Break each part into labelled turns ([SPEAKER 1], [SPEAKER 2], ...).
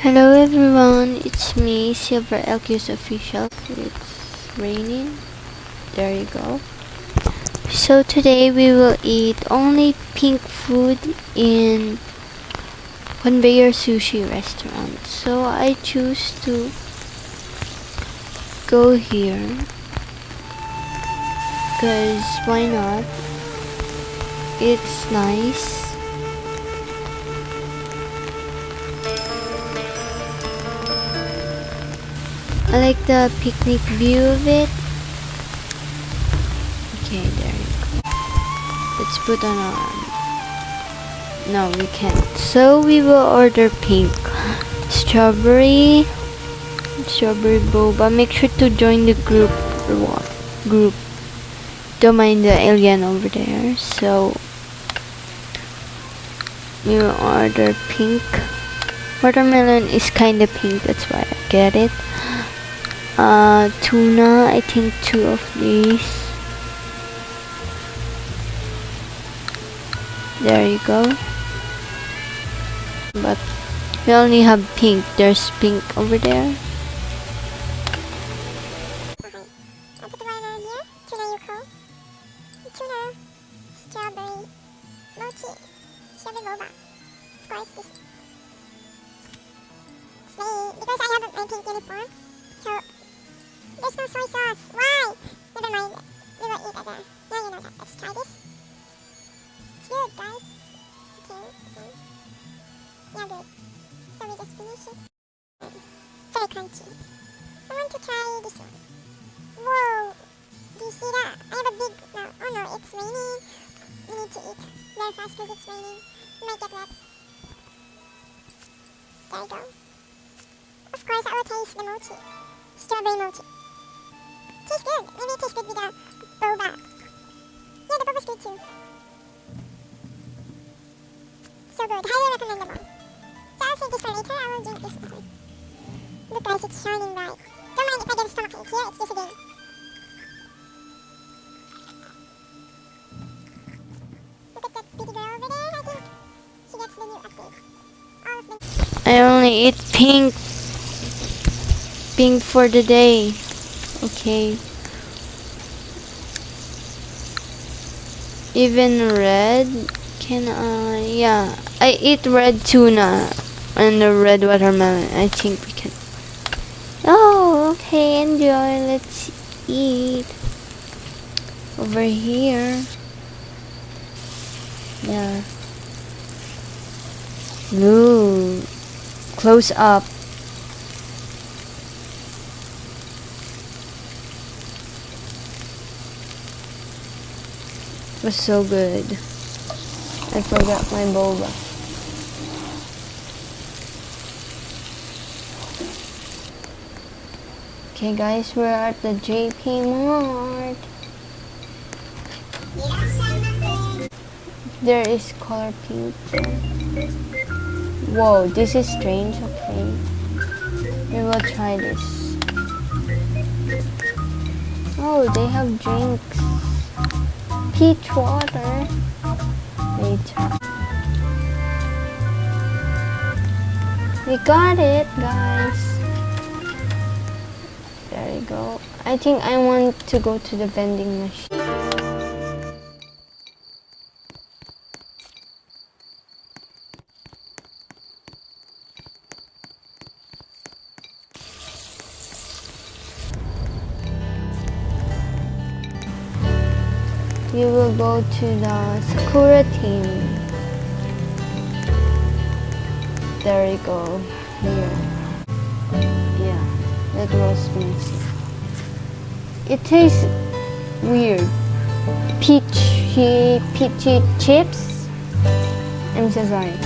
[SPEAKER 1] Hello everyone, it's me, Silver LQ's official. It's raining. There you go. So today we will eat only pink food in Conveyor Sushi restaurant. So I choose to go here because why not? It's nice. I like the picnic view of it. Okay, there you go. Let's put on our... No, we can't. So we will order pink. Strawberry boba. Make sure to join the group. Group. Don't mind the alien over there. So we will order pink. Watermelon is kinda pink, that's why I get it. Tuna, I think 2 of these. There you go. But we only have pink. There's pink over there.
[SPEAKER 2] Okay, I'll put the watermelon here. Tuna yuko. Tuna, strawberry, mochi, strawberry boba. Of course, this. Because I have my pink uniform, so there's no soy sauce. Why? Never mind. We will eat other. Now you know that. Let's try this. It's good, guys. Okay, so yeah, good. So we just finish it. Very crunchy. I want to try this one. Whoa! Do you see that? I have a big. No, oh no, it's raining. We need to eat very fast because it's raining. We might get wet. There you go. Of course, I will taste the mochi. Strawberry mochi. Tastes good. Maybe it tastes good with the boba. Yeah, the boba's good too. So good. Highly recommendable. So I'll save this for later. I will drink this one. Look guys, it's shining bright. Don't mind if I get a stomachache here. It's just a game. Look at that pretty girl over there. I think she gets the new update. All of them.
[SPEAKER 1] I only eat pink. Pink for the day. Okay. Even red? Can I? Yeah. I eat red tuna and the red watermelon. I think we can. Oh, okay. Enjoy. Let's eat. Over here. Yeah. Ooh. Close up. Was so good. I forgot my boba. Okay guys, we're at the JP Mart. There is color pink. Whoa, this is strange. Okay. We will try this. Oh, they have drinks. Peach water. Later. We got it, guys. There you go. I think I want to go to the vending machine. We will go to the Sakura team. There you go. Here. Yeah, that was messy. It tastes weird. Peachy chips. I'm so sorry.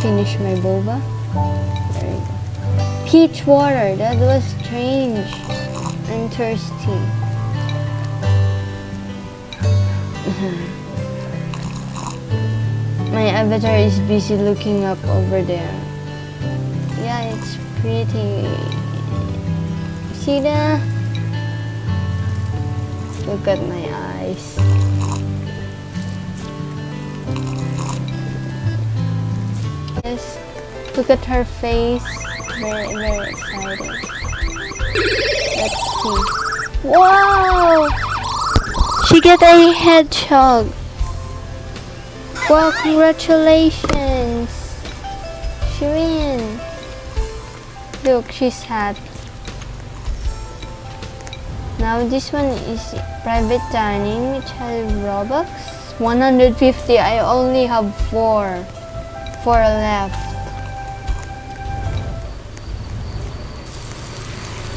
[SPEAKER 1] Finish my boba. There you go. Peach water. That was strange. I'm thirsty. My avatar is busy looking up over there. Yeah, it's pretty See that? Look at my eyes. Yes, look at her face. Very, very excited. Let's see. Wow! She get a hedgehog. Wow, congratulations! Shirin. Look, she's happy. Now this one is private dining, which has Robux. 150. I only have 4 left.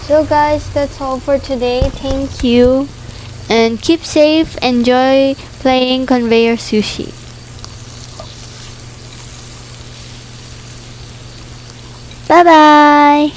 [SPEAKER 1] So guys, that's all for today. Thank you. And keep safe. Enjoy playing Conveyor Sushi. Bye bye.